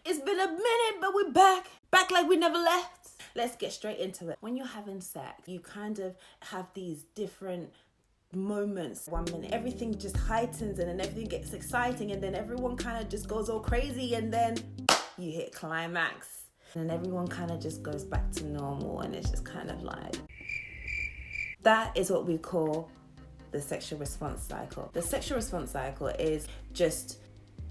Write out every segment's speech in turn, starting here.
It's been a minute, but we're back. Back like we never left. Let's get straight into it. When you're having sex, you kind of have these different moments. 1 minute, everything just heightens and then everything gets exciting and then everyone kind of just goes all crazy and then you hit climax. And everyone kind of just goes back to normal and it's just kind of like... That is what we call the sexual response cycle. The sexual response cycle is just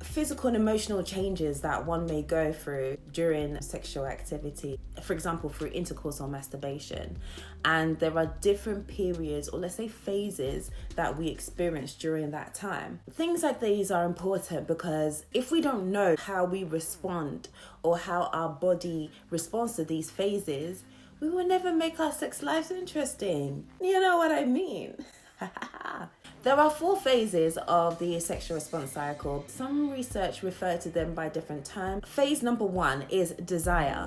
physical and emotional changes that one may go through during sexual activity, for example, through intercourse or masturbation. And there are different periods, or let's say phases, that we experience during that time. Things like these are important because if we don't know how we respond or how our body responds to these phases, we will never make our sex lives interesting. You know what I mean? There are 4 phases of the sexual response cycle. Some research refer to them by different terms. Phase number 1 is desire,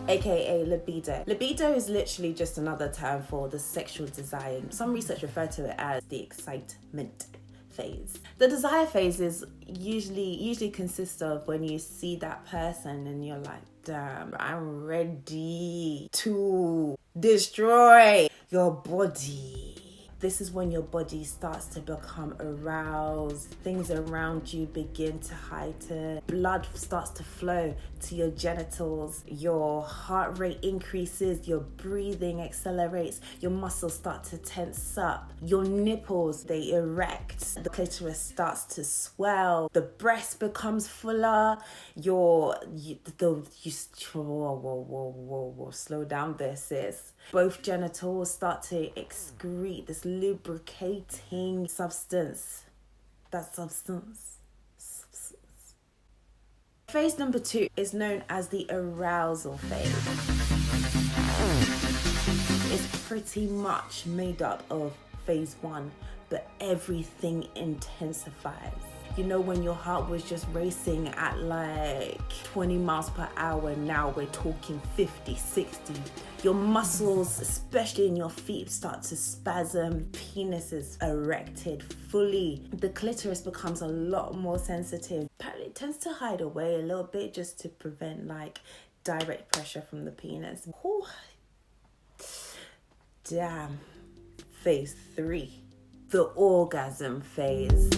aka libido. Libido is literally just another term for the sexual desire. Some research refer to it as the excitement phase. The desire phase is usually consists of when you see that person and you're like, damn, I'm ready to destroy your body. This is when your body starts to become aroused. Things around you begin to heighten. Blood starts to flow to your genitals. Your heart rate increases. Your breathing accelerates. Your muscles start to tense up. Your nipples, they erect. The clitoris starts to swell. The breast becomes fuller. Whoa, slow down there, sis. Both genitals start to excrete this lubricating substance. Phase number 2 is known as the arousal phase. It's pretty much made up of phase 1, but everything intensifies. You know, when your heart was just racing at like 20 miles per hour, now we're talking 50, 60. Your muscles, especially in your feet, start to spasm. Penis is erected fully. The clitoris becomes a lot more sensitive. Apparently it tends to hide away a little bit just to prevent like direct pressure from the penis. Ooh. Damn. Phase 3, the orgasm phase.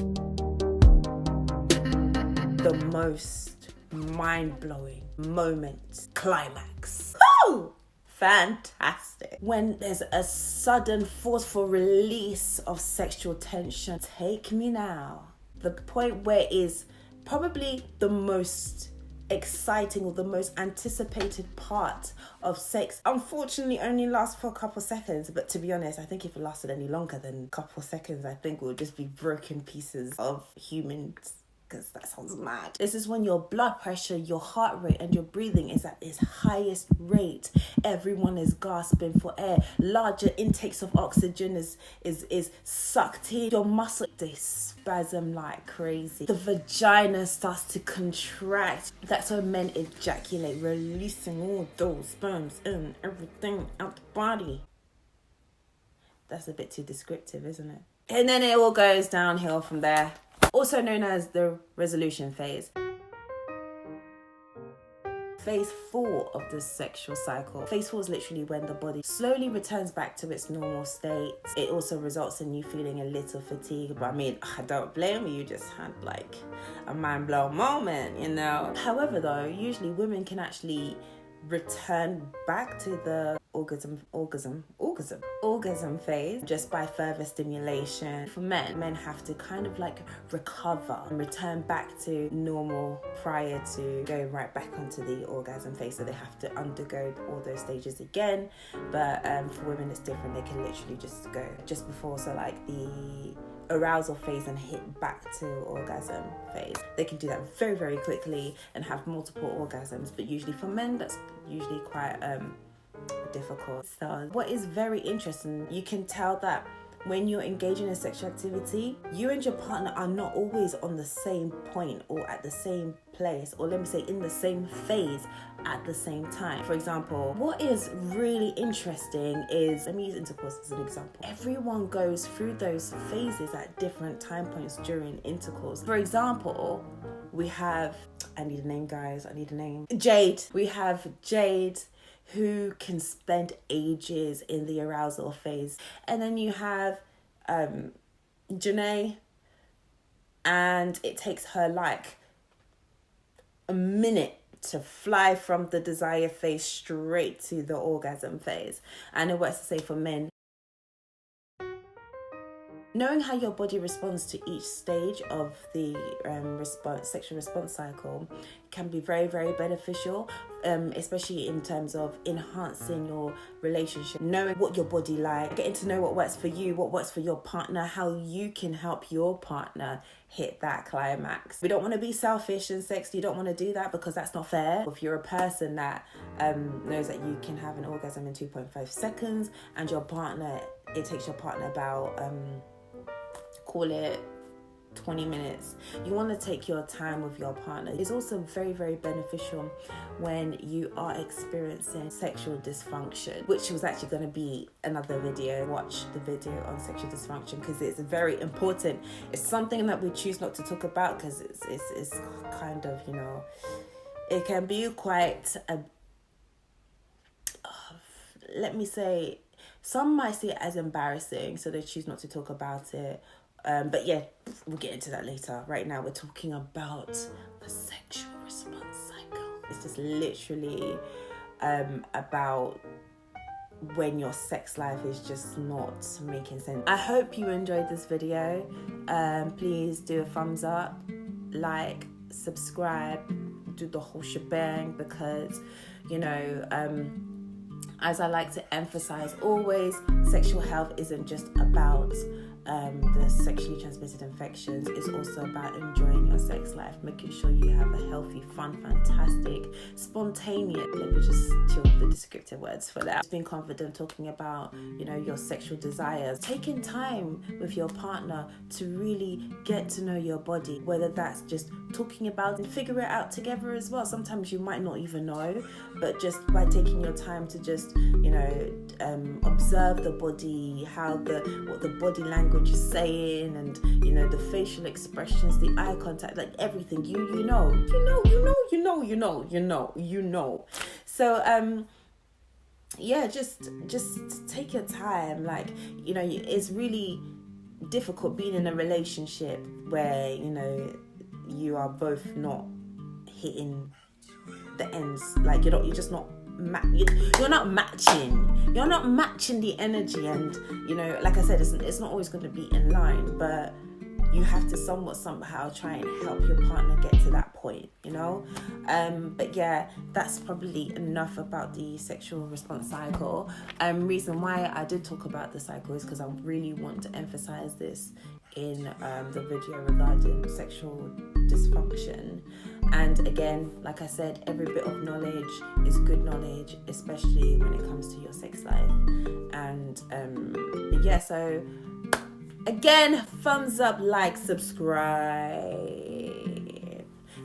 The most mind-blowing moment, climax. Woo! Fantastic. When there's a sudden forceful release of sexual tension. Take me now. The point where is probably the most exciting or the most anticipated part of sex. Unfortunately only lasts for a couple seconds, but to be honest, I think if it lasted any longer than a couple seconds, I think we'll just be broken pieces of humans. Because that sounds mad. This is when your blood pressure, your heart rate and your breathing is at its highest rate. Everyone is gasping for air. Larger intakes of oxygen is sucked in. Your muscles, they spasm like crazy. The vagina starts to contract. That's when men ejaculate, releasing all those sperms and everything out the body. That's a bit too descriptive, isn't it? And then it all goes downhill from there. Also known as the resolution phase. Phase 4 of the sexual cycle. Phase 4 is literally when the body slowly returns back to its normal state. It also results in you feeling a little fatigued. But I mean, I don't blame you. You just had like a mind-blown moment, you know. However though, usually women can actually return back to the orgasm phase just by further stimulation. For men have to kind of like recover and return back to normal prior to going right back onto the orgasm phase, so they have to undergo all those stages again. But for women it's different. They can literally just go just before, so like the arousal phase, and hit back to orgasm phase. They can do that very, very quickly and have multiple orgasms, but usually for men that's usually quite difficult. So what is very interesting, you can tell that when you're engaging in sexual activity, you and your partner are not always on the same point or at the same place, or let me say in the same phase at the same time. For example, what is really interesting is, let me use intercourse as an example. Everyone goes through those phases at different time points during intercourse. For example, we have, I need a name, guys, I need a name. Jade. We have Jade, who can spend ages in the arousal phase. And then you have Janae, and it takes her like a minute to fly from the desire phase straight to the orgasm phase. And it works the same for men. Knowing how your body responds to each stage of the sexual response cycle can be very, very beneficial, especially in terms of enhancing your relationship. Knowing what your body like, getting to know what works for you, what works for your partner, how you can help your partner hit that climax. We don't want to be selfish in sex. You don't want to do that because that's not fair. If you're a person that knows that you can have an orgasm in 2.5 seconds and your partner, it takes your partner about call it 20 minutes. You want to take your time with your partner. It's also very, very beneficial when you are experiencing sexual dysfunction, which was actually going to be another video. Watch the video on sexual dysfunction because it's very important. It's something that we choose not to talk about because it's kind of, you know, it can be quite let me say, some might see it as embarrassing, so they choose not to talk about it. But yeah, we'll get into that later. Right now, we're talking about the sexual response cycle. It's just literally about when your sex life is just not making sense. I hope you enjoyed this video. Please do a thumbs up, like, subscribe, do the whole shebang because, you know, as I like to emphasize always, sexual health isn't just about the sexually transmitted infections. It's also about enjoying your sex life, making sure you have a healthy, fun, fantastic, spontaneous, let me just chill the descriptive words for that. Being confident, talking about, you know, your sexual desires, taking time with your partner to really get to know your body, whether that's just talking about and figure it out together as well. Sometimes you might not even know, but just by taking your time to just, you know, observe the body, what the body language is saying, and, you know, the facial expressions, the eye contact, like everything, you know. So yeah, just take your time. Like, you know, it's really difficult being in a relationship where, you know, you are both not hitting the ends. Like, you're not matching the energy, and, you know, like I said, it's not always going to be in line, but you have to somehow try and help your partner get to that point, you know. But yeah, that's probably enough about the sexual response cycle. Reason why I did talk about the cycle is because I really want to emphasize this in the video regarding sexual dysfunction. And again, like I said, every bit of knowledge is good knowledge, especially when it comes to your sex life. And yeah, so again, thumbs up, like, subscribe.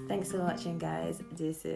Thanks for watching, guys. This is